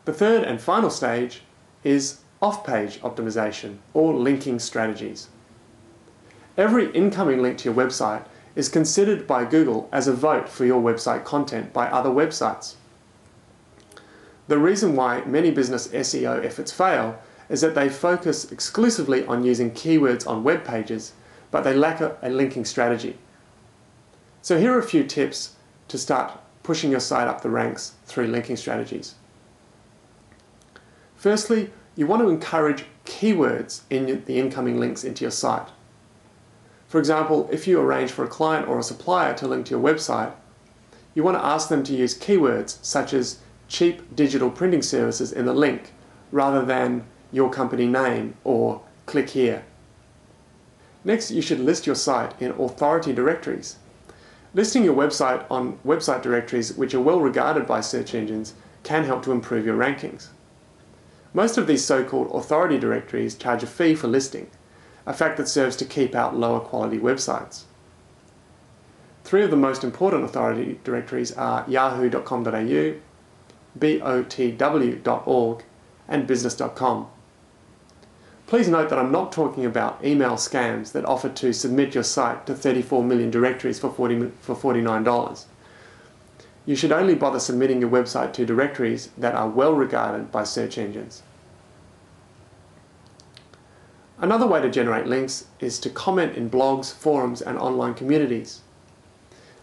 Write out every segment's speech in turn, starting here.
The third and final stage is off-page optimization or linking strategies. Every incoming link to your website is considered by Google as a vote for your website content by other websites. The reason why many business SEO efforts fail is that they focus exclusively on using keywords on web pages, but they lack a linking strategy. So here are a few tips to start pushing your site up the ranks through linking strategies. Firstly, you want to encourage keywords in the incoming links into your site. For example, if you arrange for a client or a supplier to link to your website, you want to ask them to use keywords such as cheap digital printing services in the link rather than your company name or click here. Next, you should list your site in authority directories. Listing your website on website directories which are well regarded by search engines can help to improve your rankings. Most of these so-called authority directories charge a fee for listing, a fact that serves to keep out lower quality websites. Three of the most important authority directories are yahoo.com.au, botw.org and business.com. Please note that I'm not talking about email scams that offer to submit your site to 34 million directories for $49. You should only bother submitting your website to directories that are well regarded by search engines. Another way to generate links is to comment in blogs, forums and online communities.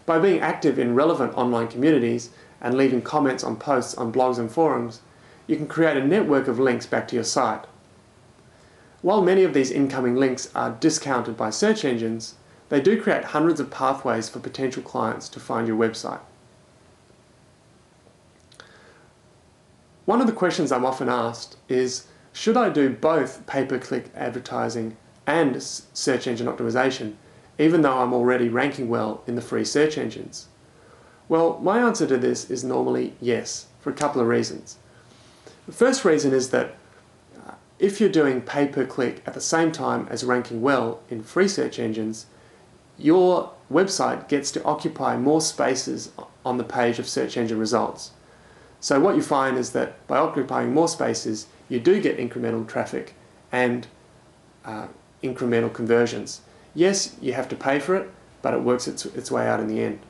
By being active in relevant online communities and leaving comments on posts on blogs and forums, you can create a network of links back to your site. While many of these incoming links are discounted by search engines, they do create hundreds of pathways for potential clients to find your website. One of the questions I'm often asked is, should I do both pay-per-click advertising and search engine optimization, even though I'm already ranking well in the free search engines? Well, my answer to this is normally yes, for a couple of reasons. The first reason is that if you're doing pay-per-click at the same time as ranking well in free search engines, your website gets to occupy more spaces on the page of search engine results. So what you find is that by occupying more spaces, you do get incremental traffic and incremental conversions. Yes, you have to pay for it, but it works its way out in the end.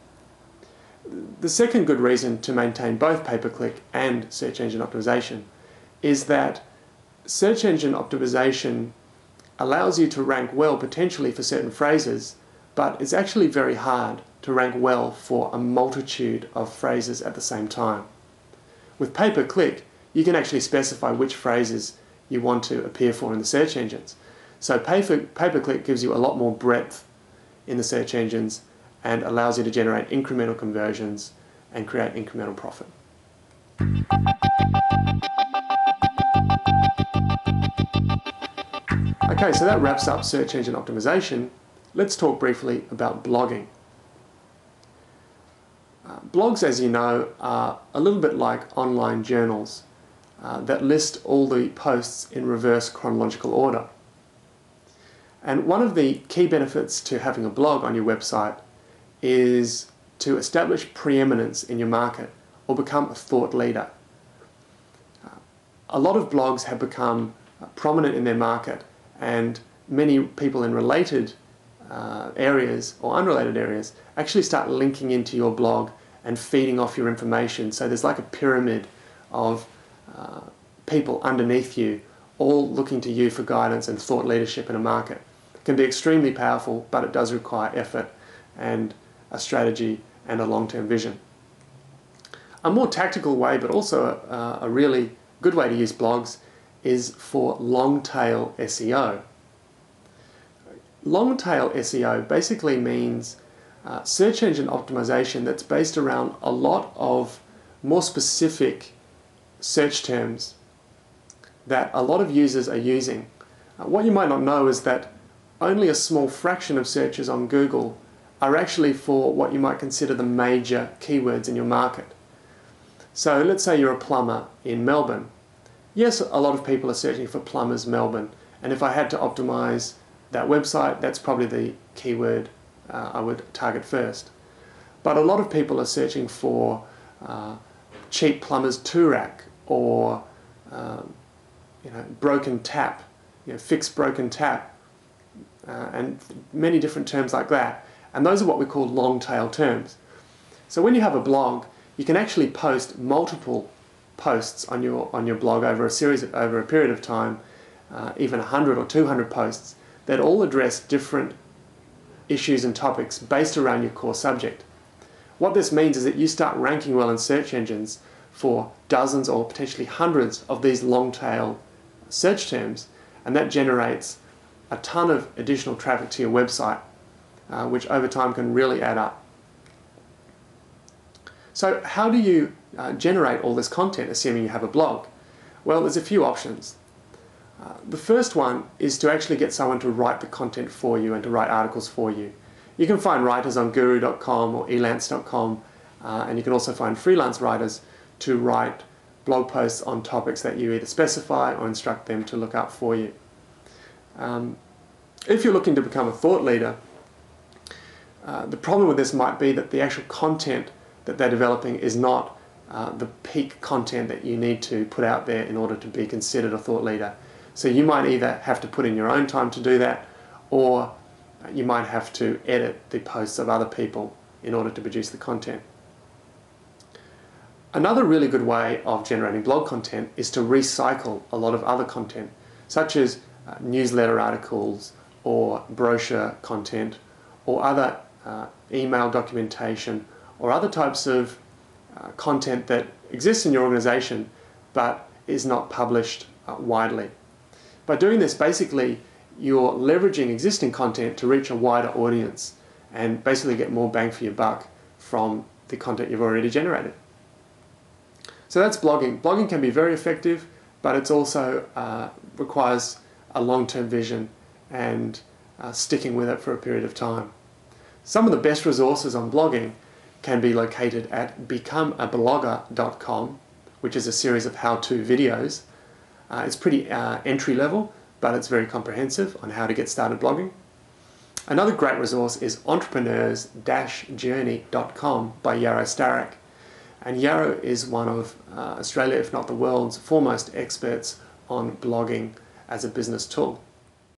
The second good reason to maintain both pay-per-click and search engine optimization is that search engine optimization allows you to rank well potentially for certain phrases, but it's actually very hard to rank well for a multitude of phrases at the same time. With pay-per-click, you can actually specify which phrases you want to appear for in the search engines. So pay-per-click gives you a lot more breadth in the search engines and allows you to generate incremental conversions and create incremental profit. Okay, so that wraps up search engine optimization. Let's talk briefly about blogging. Blogs, as you know, are a little bit like online journals that list all the posts in reverse chronological order. And one of the key benefits to having a blog on your website is to establish preeminence in your market or become a thought leader. A lot of blogs have become prominent in their market, and many people in related areas or unrelated areas actually start linking into your blog and feeding off your information. So there's like a pyramid of people underneath you, all looking to you for guidance and thought leadership in a market. It can be extremely powerful, but it does require effort and a strategy and a long-term vision. A more tactical way, but also a really good way to use blogs, is for long-tail SEO. Long-tail SEO basically means search engine optimization that's based around a lot of more specific search terms that a lot of users are using. What you might not know is that only a small fraction of searches on Google are actually for what you might consider the major keywords in your market. So let's say you're a plumber in Melbourne. Yes, a lot of people are searching for plumbers Melbourne, and if I had to optimize that website, that's probably the keyword I would target first. But a lot of people are searching for cheap plumbers Toorak or broken tap, fix broken tap, and many different terms like that. And those are what we call long tail terms. So when you have a blog, you can actually post multiple posts on your blog over a period of time, even 100 or 200 posts that all address different issues and topics based around your core subject. What this means is that you start ranking well in search engines for dozens or potentially hundreds of these long tail search terms, and that generates a ton of additional traffic to your website, which over time can really add up. So how do you generate all this content, assuming you have a blog? Well, there's a few options. The first one is to actually get someone to write the content for you and to write articles for you. You can find writers on guru.com or elance.com, and you can also find freelance writers to write blog posts on topics that you either specify or instruct them to look up for you. If you're looking to become a thought leader, the problem with this might be that the actual content that they're developing is not the peak content that you need to put out there in order to be considered a thought leader. So you might either have to put in your own time to do that, or you might have to edit the posts of other people in order to produce the content. Another really good way of generating blog content is to recycle a lot of other content, such as newsletter articles or brochure content or other email documentation or other types of content that exists in your organization but is not published widely. By doing this, basically you're leveraging existing content to reach a wider audience and basically get more bang for your buck from the content you've already generated. So that's blogging. Blogging can be very effective, but it also requires a long-term vision and sticking with it for a period of time. Some of the best resources on blogging can be located at becomeablogger.com, which is a series of how-to videos. It's pretty entry level, but it's very comprehensive on how to get started blogging. Another great resource is entrepreneurs-journey.com by Yarrow Starak. And Yarrow is one of Australia, if not the world's foremost experts on blogging as a business tool.